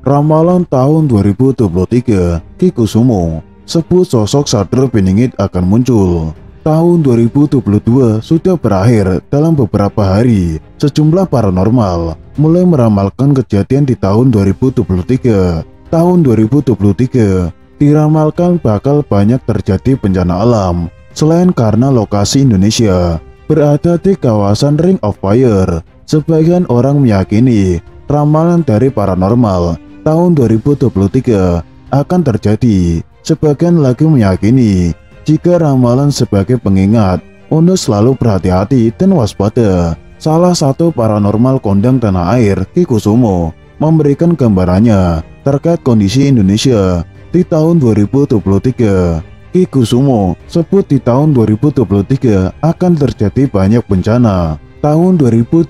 Ramalan tahun 2023, Ki Kusumo sebut sosok Sadra Beningit akan muncul. Tahun 2022 sudah berakhir. Dalam beberapa hari, sejumlah paranormal mulai meramalkan kejadian di tahun 2023. Tahun 2023 diramalkan bakal banyak terjadi bencana alam. Selain karena lokasi Indonesia berada di kawasan Ring of Fire, sebagian orang meyakini ramalan dari paranormal tahun 2023 akan terjadi. Sebagian lagi meyakini jika ramalan sebagai pengingat untuk selalu berhati-hati dan waspada. Salah satu paranormal kondang tanah air, Ki Kusumo, memberikan gambarannya terkait kondisi Indonesia di tahun 2023. Ki Kusumo sebut di tahun 2023 akan terjadi banyak bencana. Tahun 2022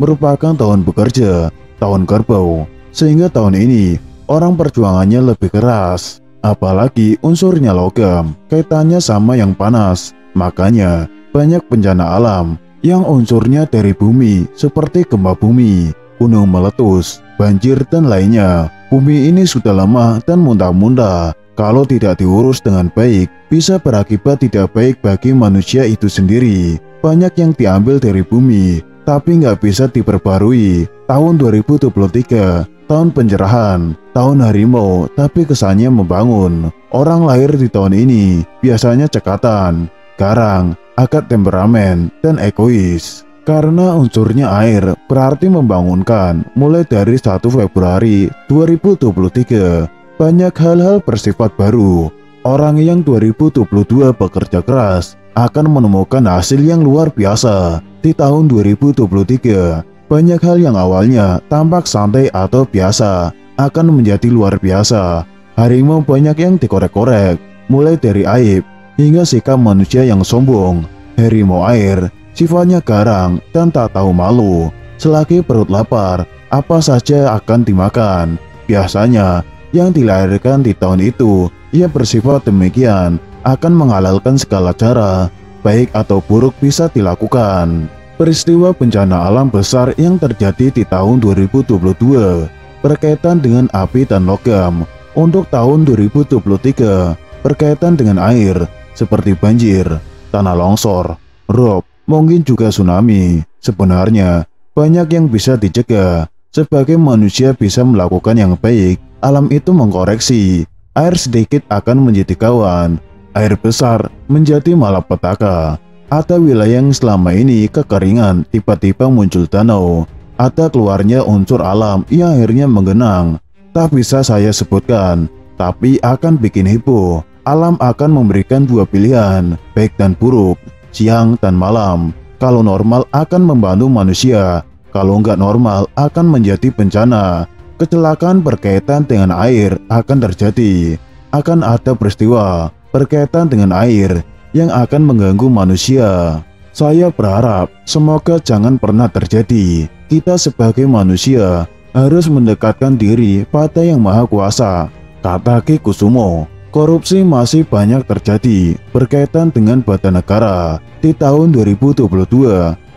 merupakan tahun bekerja, tahun kerbau, sehingga tahun ini orang perjuangannya lebih keras. Apalagi unsurnya logam, kaitannya sama yang panas. Makanya banyak bencana alam yang unsurnya dari bumi, seperti gempa bumi, gunung meletus, banjir, dan lainnya. Bumi ini sudah lama dan muntah-muntah. Kalau tidak diurus dengan baik, bisa berakibat tidak baik bagi manusia itu sendiri. Banyak yang diambil dari bumi, tapi nggak bisa diperbarui. Tahun 2023, tahun pencerahan, tahun harimau, tapi kesannya membangun. Orang lahir di tahun ini biasanya cekatan, garang, agak temperamen, dan egois. Karena unsurnya air, berarti membangunkan. Mulai dari 1 Februari 2023, banyak hal-hal bersifat baru. Orang yang 2022 bekerja keras akan menemukan hasil yang luar biasa. Di tahun 2023, banyak hal yang awalnya tampak santai atau biasa akan menjadi luar biasa. Harimau banyak yang dikorek-korek, mulai dari aib hingga sikap manusia yang sombong. Harimau air sifatnya garang dan tak tahu malu. Selagi perut lapar, apa saja akan dimakan. Biasanya yang dilahirkan di tahun itu ia bersifat demikian, akan menghalalkan segala cara, baik atau buruk bisa dilakukan. Peristiwa bencana alam besar yang terjadi di tahun 2022 berkaitan dengan api dan logam. Untuk tahun 2023 berkaitan dengan air, seperti banjir, tanah longsor, rob, mungkin juga tsunami. Sebenarnya banyak yang bisa dicegah. Sebagai manusia bisa melakukan yang baik, alam itu mengkoreksi. Air sedikit akan menjadi kawan, air besar menjadi malapetaka. Ada wilayah yang selama ini kekeringan, tiba-tiba muncul danau. Ada keluarnya unsur alam yang akhirnya menggenang. Tak bisa saya sebutkan, tapi akan bikin heboh. Alam akan memberikan dua pilihan, baik dan buruk, siang dan malam. Kalau normal akan membantu manusia, kalau nggak normal akan menjadi bencana. Kecelakaan berkaitan dengan air akan terjadi. Akan ada peristiwa berkaitan dengan air yang akan mengganggu manusia. Saya berharap semoga jangan pernah terjadi. Kita sebagai manusia harus mendekatkan diri pada Yang Maha Kuasa, kata Ki Kusumo. Korupsi masih banyak terjadi berkaitan dengan badan negara. Di tahun 2022,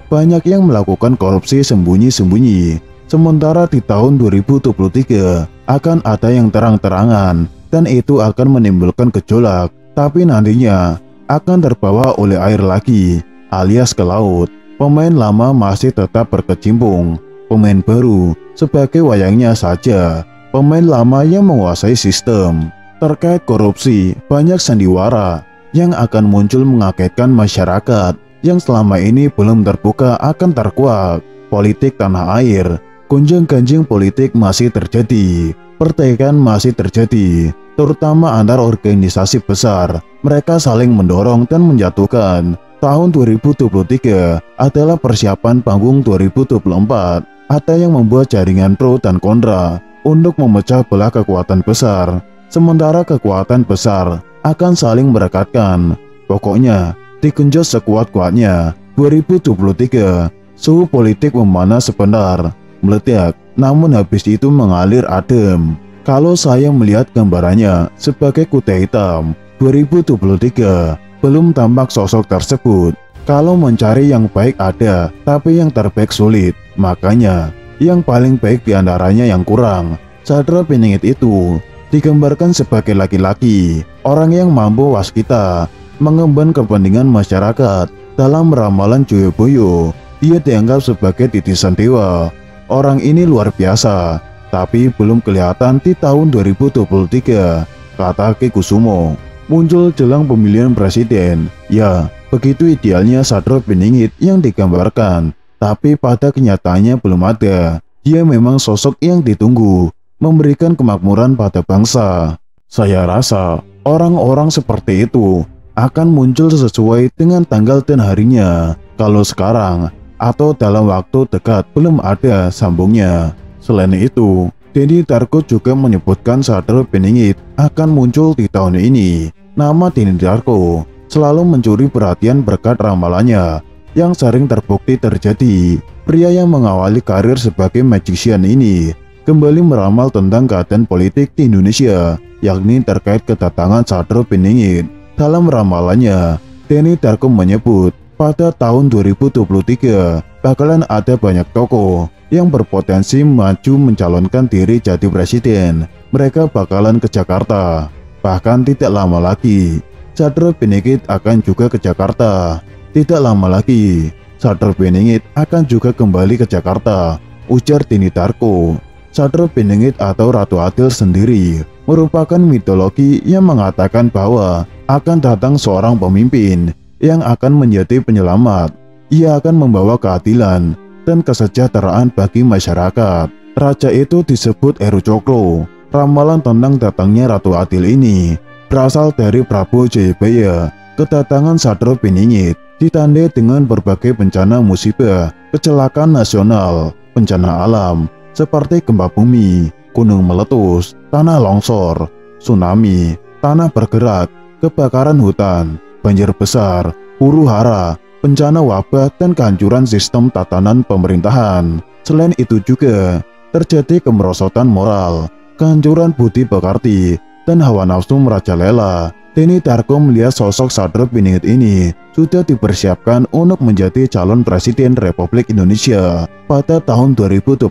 banyak yang melakukan korupsi sembunyi-sembunyi. Sementara di tahun 2023 akan ada yang terang-terangan, dan itu akan menimbulkan gejolak. Tapi nantinya akan terbawa oleh air lagi, alias ke laut. Pemain lama masih tetap berkecimpung, pemain baru sebagai wayangnya saja. Pemain lama yang menguasai sistem. Terkait korupsi, banyak sandiwara yang akan muncul mengagetkan masyarakat yang selama ini belum terbuka akan terkuak. Politik tanah air, gonjang-ganjing politik masih terjadi, pertikaian masih terjadi, terutama antar organisasi besar. Mereka saling mendorong dan menjatuhkan. Tahun 2023 adalah persiapan panggung 2024. Ada yang membuat jaringan pro dan kontra untuk memecah belah kekuatan besar. Sementara kekuatan besar akan saling merekatkan. Pokoknya digenjot sekuat-kuatnya. 2023 suhu politik memanas sebentar, meledak, namun habis itu mengalir adem. Kalau saya melihat gambarannya sebagai kuda hitam, 2023 belum tampak sosok tersebut. Kalau mencari yang baik ada, tapi yang terbaik sulit. Makanya yang paling baik diantaranya yang kurang. Satrio Piningit itu digambarkan sebagai laki-laki, orang yang mampu waskita, mengemban kepentingan masyarakat. Dalam ramalan Joyoboyo, dia dianggap sebagai titisan dewa. Orang ini luar biasa, tapi belum kelihatan di tahun 2023, kata Ki Kusumo. Muncul jelang pemilihan presiden. Ya, begitu idealnya Satrio Piningit yang digambarkan, tapi pada kenyataannya belum ada. Dia memang sosok yang ditunggu, memberikan kemakmuran pada bangsa. Saya rasa orang-orang seperti itu akan muncul sesuai dengan tanggal dan harinya. Kalau sekarang atau dalam waktu dekat belum ada, sambungnya. Selain itu, Denny Darko juga menyebutkan Satrio Piningit akan muncul di tahun ini. Nama Denny Darko selalu mencuri perhatian berkat ramalannya yang sering terbukti terjadi. Pria yang mengawali karir sebagai magician ini kembali meramal tentang keadaan politik di Indonesia, yakni terkait kedatangan Satrio Piningit. Dalam ramalannya, Denny Darko menyebut pada tahun 2023 bakalan ada banyak tokoh yang berpotensi maju mencalonkan diri jadi presiden. Mereka bakalan ke Jakarta. Bahkan tidak lama lagi, Satrio Piningit akan juga ke Jakarta. Tidak lama lagi, Satrio Piningit akan juga kembali ke Jakarta, ujar Denny Darko. Satrio Piningit atau Ratu Adil sendiri merupakan mitologi yang mengatakan bahwa akan datang seorang pemimpin yang akan menjadi penyelamat. Ia akan membawa keadilan dan kesejahteraan bagi masyarakat. Raja itu disebut Heru Cokro. Ramalan tentang datangnya Ratu Adil ini berasal dari Prabu Jayabaya. Kedatangan Satrio Piningit ditandai dengan berbagai bencana musibah, kecelakaan nasional, bencana alam seperti gempa bumi, gunung meletus, tanah longsor, tsunami, tanah bergerak, kebakaran hutan, banjir besar, huru-hara, bencana wabah, dan kehancuran sistem tatanan pemerintahan. Selain itu juga terjadi kemerosotan moral, kehancuran budi pekerti, dan hawa nafsu merajalela. Denny Darko melihat sosok Satrio Piningit ini sudah dipersiapkan untuk menjadi calon presiden Republik Indonesia pada tahun 2024.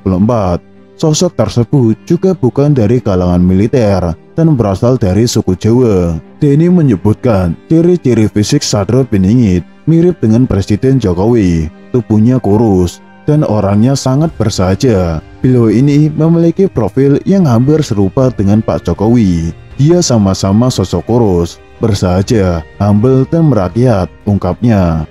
Sosok tersebut juga bukan dari kalangan militer dan berasal dari suku Jawa. Denny menyebutkan ciri-ciri fisik Satrio Piningit mirip dengan Presiden Jokowi. Tubuhnya kurus dan orangnya sangat bersahaja. Beliau ini memiliki profil yang hampir serupa dengan Pak Jokowi. Dia sama-sama sosok kurus, bersahaja, humble, dan merakyat, ungkapnya.